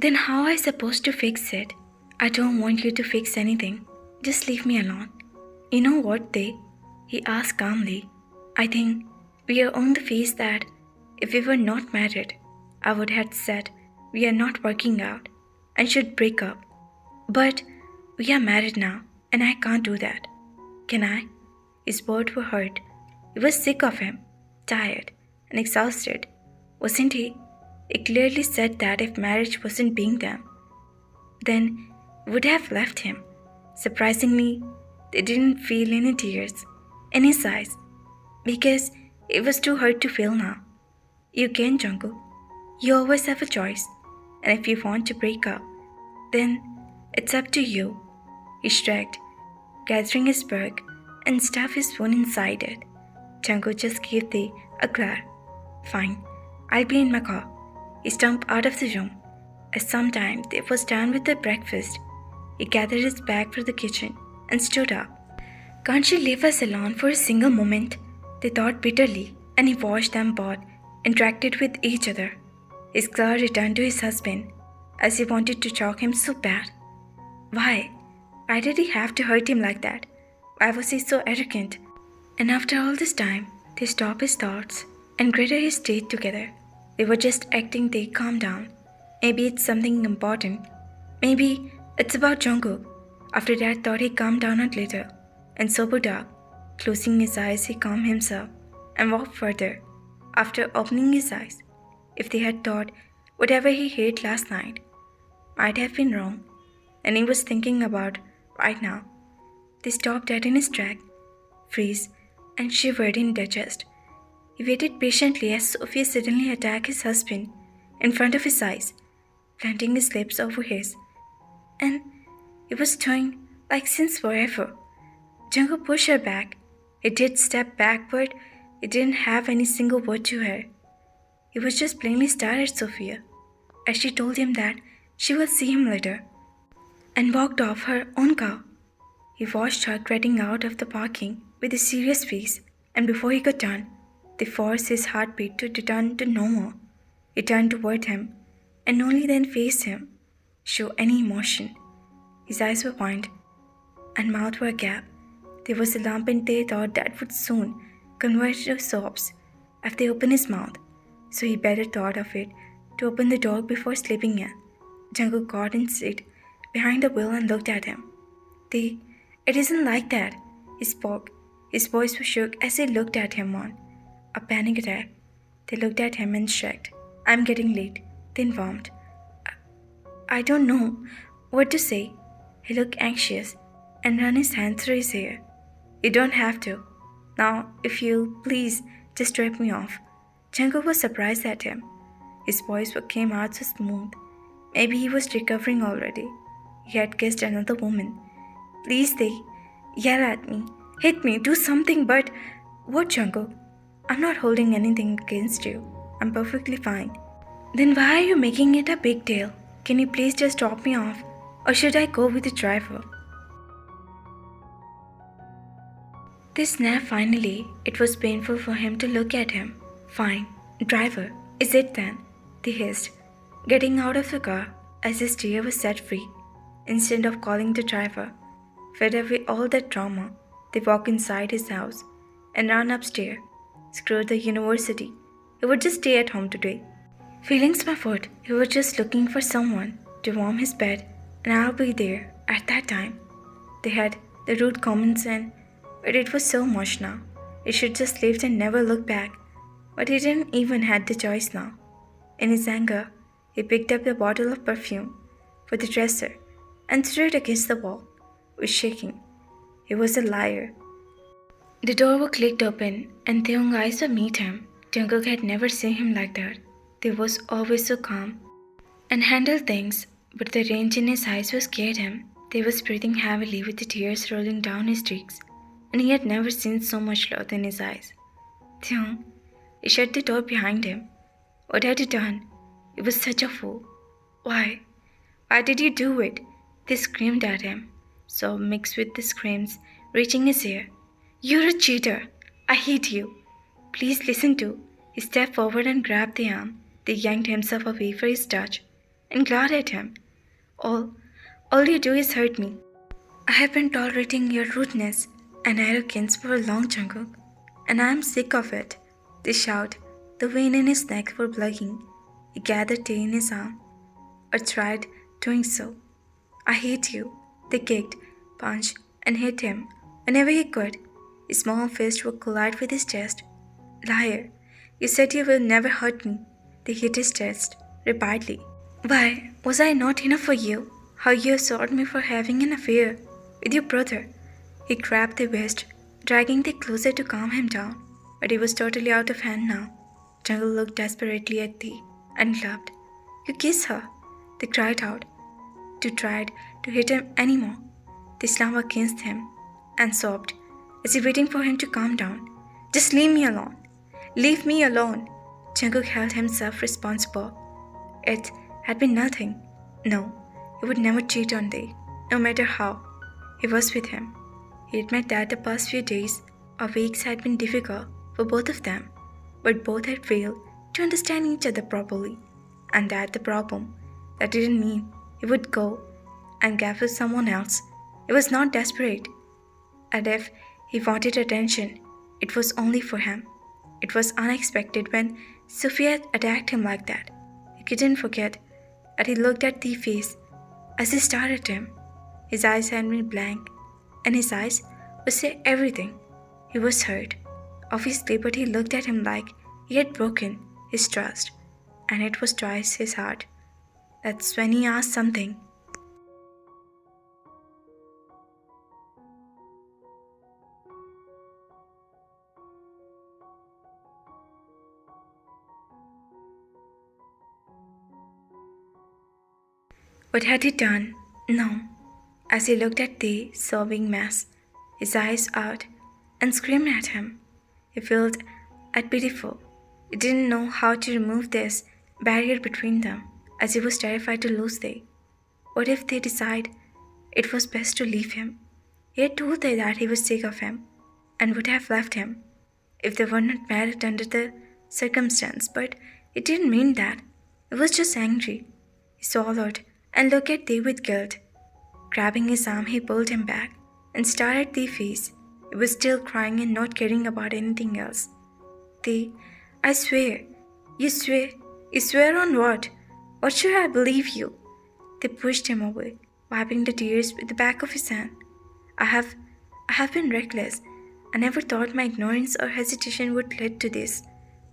Then how am I supposed to fix it? I don't want you to fix anything. Just leave me alone. You know what, they? He asked calmly. I think we are on the phase that if we were not married, I would have said we are not working out and should break up. But we are married now and I can't do that. Can I? His words were hurt. He was sick of him, tired and exhausted. Wasn't he? He clearly said that if marriage wasn't being done, then would have left him. Surprisingly, they didn't feel any tears in his eyes because it was too hurt to feel now. You can, Jungkook. You always have a choice, and if you want to break up, then it's up to you. He shrugged, gathering his bag and stuffed his phone inside it. Jungkook just gave the a glare. Fine, I'll be in my car. He stumped out of the room. As sometime they was done with their breakfast, he gathered his bag from the kitchen and stood up. Can't she leave us alone for a single moment? They thought bitterly, and he watched them both interacted with each other. His glare returned to his husband, as he wanted to choke him so bad. Why? Why did he have to hurt him like that? Why was he so arrogant? And after all this time, they stopped his thoughts and gritted his teeth together. They were just acting. They calmed down. Maybe it's something important. Maybe it's about Jungkook. After that thought, he calmed down a little and sobered up. Closing his eyes, he calmed himself and walked further. After opening his eyes, if they had thought whatever he ate last night might have been wrong, and he was thinking about right now, they stopped dead in his track, froze, and shivered in their chest. He waited patiently as Sophia suddenly attacked his husband in front of his eyes, planting his lips over his. And he was doing like since forever. Jungkook pushed her back. He did step back, but he didn't have any single word to her. He was just plainly stared at Sophia as she told him that she will see him later and walked off her own car. He watched her getting out of the parking with a serious face, and before he could turn, they forced his heartbeat to return to normal. He turned toward him and only then faced him, show any emotion. His eyes were wide and mouth were agape. There was a lump and they thought that would soon convert to sobs if they opened his mouth, so he better thought of it to open the door before sleeping in. Jungkook got in seat behind the wheel and looked at him. It isn't like that, he spoke. His voice was shook as he looked at him on a panic attack. They looked at him and shrugged. I'm getting late, they informed. I don't know what to say. He looked anxious and ran his hand through his hair. You don't have to. Now, if you'll please just drop me off. Jungkook was surprised at him. His voice came out so smooth. Maybe he was recovering already. He had kissed another woman. Please, they yell at me, hit me, do something, but what, Jungkook? I'm not holding anything against you. I'm perfectly fine. Then why are you making it a big deal? Can you please just drop me off? Or should I go with the driver? They snapped finally. It was painful for him to look at him. Fine. Driver. Is it then? They hissed, getting out of the car as his steer was set free. Instead of calling the driver, fed away all that trauma, they walked inside his house and ran upstairs. Screw the university. He would just stay at home today. Feelings my foot. He was just looking for someone to warm his bed, and I'll be there at that time. They had the rude comments and but it was so much now. He should just leave and never look back. But he didn't even have the choice now. In his anger, he picked up the bottle of perfume for the dresser and threw it against the wall, with shaking. He was a liar. The door was clicked open and Taeyoung's eyes would meet him. Jungkook had never seen him like that. He was always so calm and handled things, but the range in his eyes was scared him. He was breathing heavily with the tears rolling down his cheeks, and he had never seen so much love in his eyes. Taeyoung, he shut the door behind him. What had he done? He was such a fool. Why? Why did you do it? They screamed at him, sobs mixed with the screams reaching his ear. You're a cheater. I hate you. Please listen to. He stepped forward and grabbed the arm. They yanked himself away for his touch. and glared at him. All, all you do is hurt me. I have been tolerating your rudeness and arrogance for a long, Jungkook, and I am sick of it. They shout. The vein in his neck were blooding. He gathered Tae in his arm, or tried doing so. I hate you. They kicked, punched, and hit him whenever he could. His small fist would collide with his chest. Liar, you said you will never hurt me. They hit his chest repeatedly. Why, was I not enough for you? How you assaulted me for having an affair with your brother. He grabbed the wrist, dragging the closer to calm him down, but he was totally out of hand now. Jungle looked desperately at Thee and laughed. You kiss her, they cried out. They tried to hit him anymore. They slammed against him and sobbed, as if waiting for him to calm down. Just leave me alone. Leave me alone. Jungkook held himself responsible. It had been nothing. No, he would never cheat on Tae, no matter how. He was with him. He admitted that the past few days or weeks had been difficult for both of them, but both had failed to understand each other properly, and that the problem, that didn't mean he would go and gap with someone else. He was not desperate. And if he wanted attention, it was only for him. It was unexpected when Sofia attacked him like that. He couldn't forget that he looked at the face as he stared at him. His eyes had been blank, and his eyes would say everything. He was hurt, obviously, but he looked at him like he had broken his trust, and it was twice his heart. That's when he asked something. What had he done? No. As he looked at the sobbing mess, his eyes out, and screamed at him, he felt pitiful. He didn't know how to remove this barrier between them, as he was terrified to lose Tae. What if they decide it was best to leave him? He had told Tae that he was sick of him, and would have left him if they were not married under the circumstance, but it didn't mean that. He was just angry. He swallowed and looked at Tae with guilt. Grabbing his arm, he pulled him back and stared at Tae's face. He was still crying and not caring about anything else. Tae, I swear. You swear? You swear on what? What should I believe you? They pushed him away, wiping the tears with the back of his hand. I have been reckless. I never thought my ignorance or hesitation would lead to this.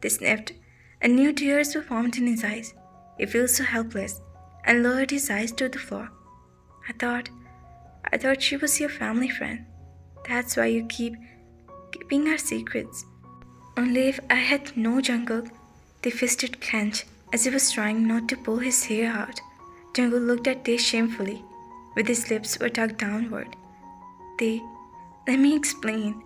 They sniffed, and new tears were formed in his eyes. He felt so helpless and lowered his eyes to the floor. I thought she was your family friend. That's why you keeping our secrets. Only if I had no Jungkook. The fisted clenched as he was trying not to pull his hair out. Jungkook looked at Tae shamefully, with his lips were tucked downward. Tae, let me explain.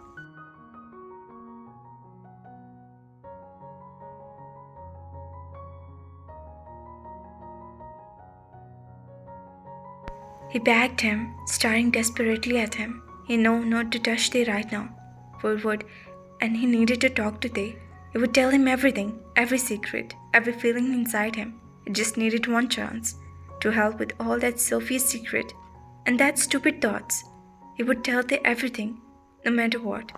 He begged him, staring desperately at him. He knew not to touch Tae right now, for it would, and he needed to talk to Tae. He would tell him everything, every secret, every feeling inside him. He just needed one chance to help with all that Sophie's secret and that stupid thoughts. He would tell Tae everything, no matter what.